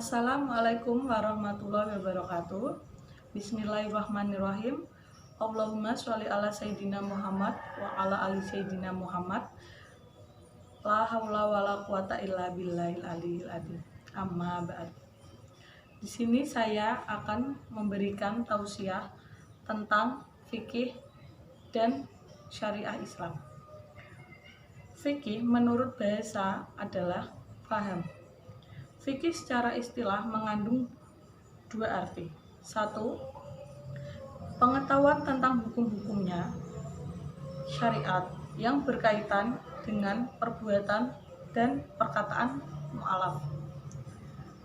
Assalamualaikum warahmatullahi wabarakatuh. Bismillahirrahmanirrahim. Allahumma sholli ala sayyidina Muhammad wa ala ali sayyidina Muhammad. La haula wala quwata illa billahil aliyil adzim. Amma ba'd. Di sini saya akan memberikan tausiah tentang fikih dan syariah Islam. Fikih menurut bahasa adalah paham. Fikih secara istilah mengandung dua arti. Satu, pengetahuan tentang hukum-hukumnya syariat yang berkaitan dengan perbuatan dan perkataan mu'alaf.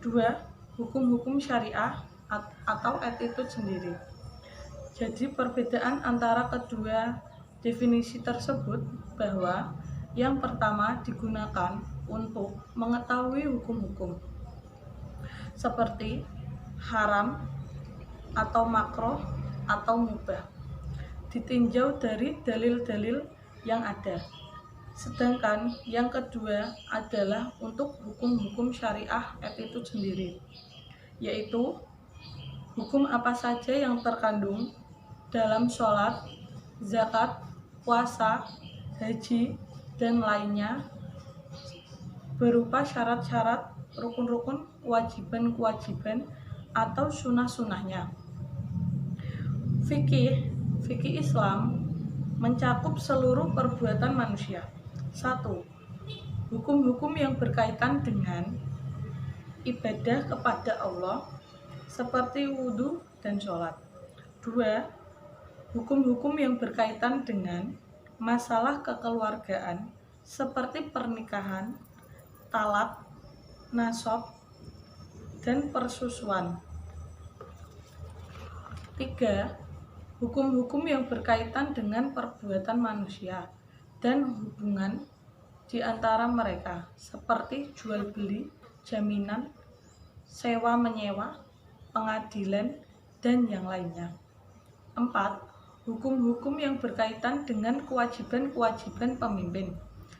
Dua, hukum-hukum syariah atau attitude sendiri. Jadi perbedaan antara kedua definisi tersebut bahwa yang pertama digunakan untuk mengetahui hukum-hukum seperti haram atau makruh atau mubah, ditinjau dari dalil-dalil yang ada. Sedangkan yang kedua adalah untuk hukum-hukum syariah itu sendiri, yaitu hukum apa saja yang terkandung dalam sholat, zakat, puasa, haji, dan lainnya berupa syarat-syarat, rukun-rukun, kewajiban-kewajiban, atau sunnah-sunnahnya. Fikih Islam mencakup seluruh perbuatan manusia. 1. Hukum-hukum yang berkaitan dengan ibadah kepada Allah seperti wudhu dan sholat. 2. Hukum-hukum yang berkaitan dengan masalah kekeluargaan seperti pernikahan, talak, nasab, dan persusuan. 3. Hukum-hukum yang berkaitan dengan perbuatan manusia dan hubungan di antara mereka seperti jual beli, jaminan, sewa menyewa, pengadilan, dan yang lainnya. 4. Hukum-hukum yang berkaitan dengan kewajiban-kewajiban pemimpin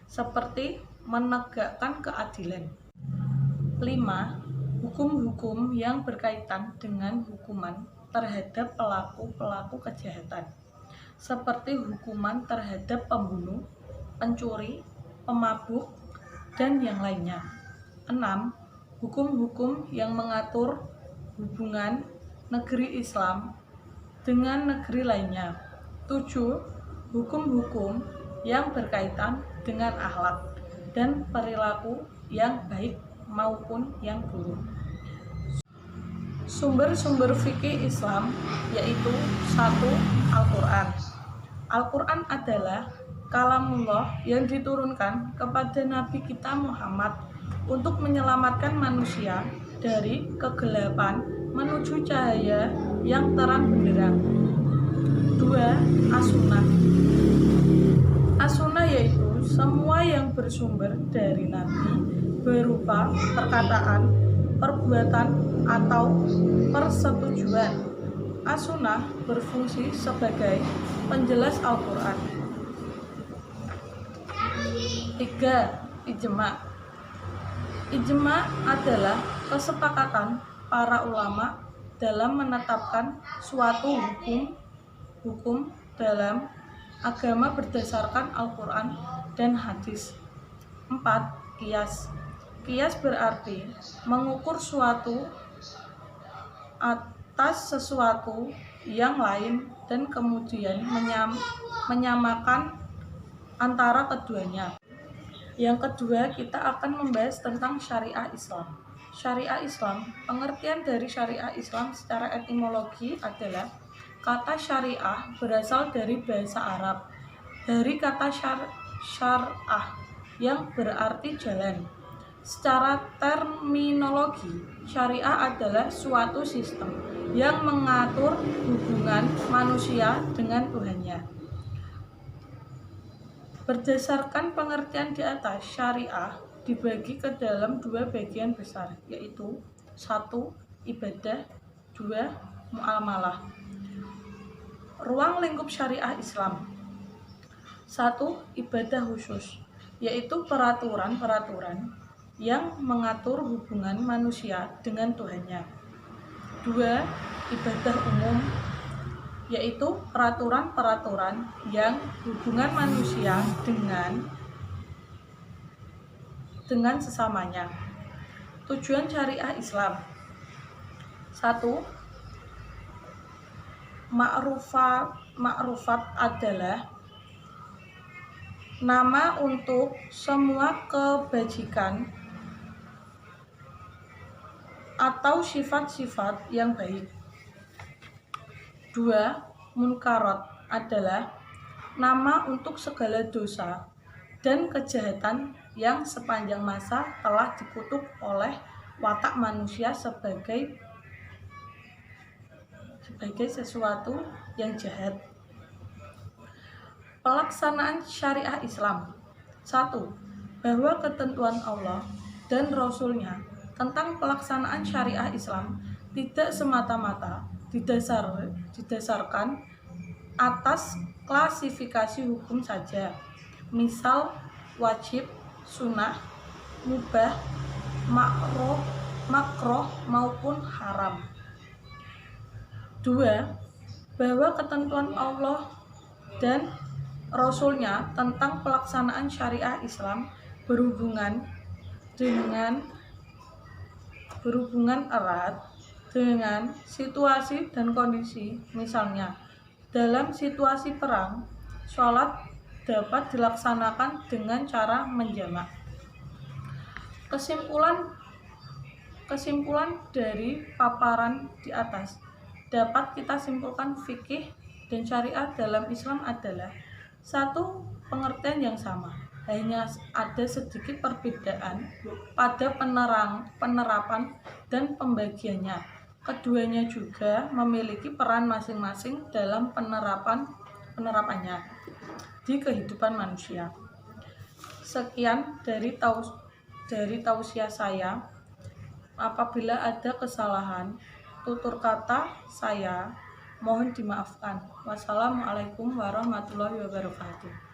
seperti menegakkan keadilan. 5. Hukum-hukum yang berkaitan dengan hukuman terhadap pelaku-pelaku kejahatan seperti hukuman terhadap pembunuh, pencuri, pemabuk, dan yang lainnya. 6. Hukum-hukum yang mengatur hubungan negeri Islam dengan negeri lainnya. 7. Hukum-hukum yang berkaitan dengan akhlak dan perilaku yang baik maupun yang buruk. Sumber-sumber fikih Islam yaitu 1. Al-Quran. Al-Quran adalah kalamullah yang diturunkan kepada Nabi kita Muhammad untuk menyelamatkan manusia dari kegelapan menuju cahaya yang terang benderang. 2. As-Sunnah. As-Sunnah yaitu semua yang bersumber dari Nabi berupa perkataan, perbuatan, atau persetujuan. As-Sunnah berfungsi sebagai penjelas Al-Quran. 3. Ijma'. Ijma' adalah kesepakatan para ulama dalam menetapkan suatu hukum dalam agama berdasarkan Al-Quran dan hadis. 4. Qiyas. Qiyas berarti mengukur suatu atas sesuatu yang lain dan kemudian menyamakan antara keduanya. Yang kedua, kita akan membahas tentang syariah Islam. Syariah Islam, pengertian dari syariah Islam secara etimologi adalah kata syariah berasal dari bahasa Arab, dari kata syar'ah yang berarti jalan. Secara terminologi, syariah adalah suatu sistem yang mengatur hubungan manusia dengan Tuhannya. Berdasarkan pengertian di atas, syariah dibagi ke dalam dua bagian besar, yaitu 1. Ibadah, 2. Muamalah. Ruang lingkup syariah Islam. 1. Ibadah khusus, yaitu peraturan-peraturan yang mengatur hubungan manusia dengan Tuhannya. 2. Ibadah umum, yaitu peraturan-peraturan yang hubungan manusia dengan sesamanya. Tujuan syariah Islam: 1. Ma'rufat adalah nama untuk semua kebajikan atau sifat-sifat yang baik. 2. Munkarat adalah nama untuk segala dosa dan kejahatan yang sepanjang masa telah dikutuk oleh watak manusia sebagai sesuatu yang jahat. Pelaksanaan syariah Islam: 1. Bahwa ketentuan Allah dan Rasul-Nya tentang pelaksanaan syariah Islam tidak semata-mata didasarkan atas klasifikasi hukum saja, misal wajib, sunnah, mubah, makruh maupun haram. 2. Bahwa ketentuan Allah dan Rasul-Nya tentang pelaksanaan syariah Islam berhubungan erat dengan situasi dan kondisi. Misalnya, dalam situasi perang, sholat dapat dilaksanakan dengan cara menjamak. Kesimpulan dari paparan di atas dapat kita simpulkan fikih dan syariah dalam Islam adalah satu pengertian yang sama, hanya ada sedikit perbedaan pada penerapan dan pembagiannya. Keduanya juga memiliki peran masing-masing dalam penerapannya di kehidupan manusia. Sekian dari tausiah saya. Apabila ada kesalahan tutur kata saya, mohon dimaafkan. Wassalamualaikum warahmatullahi wabarakatuh.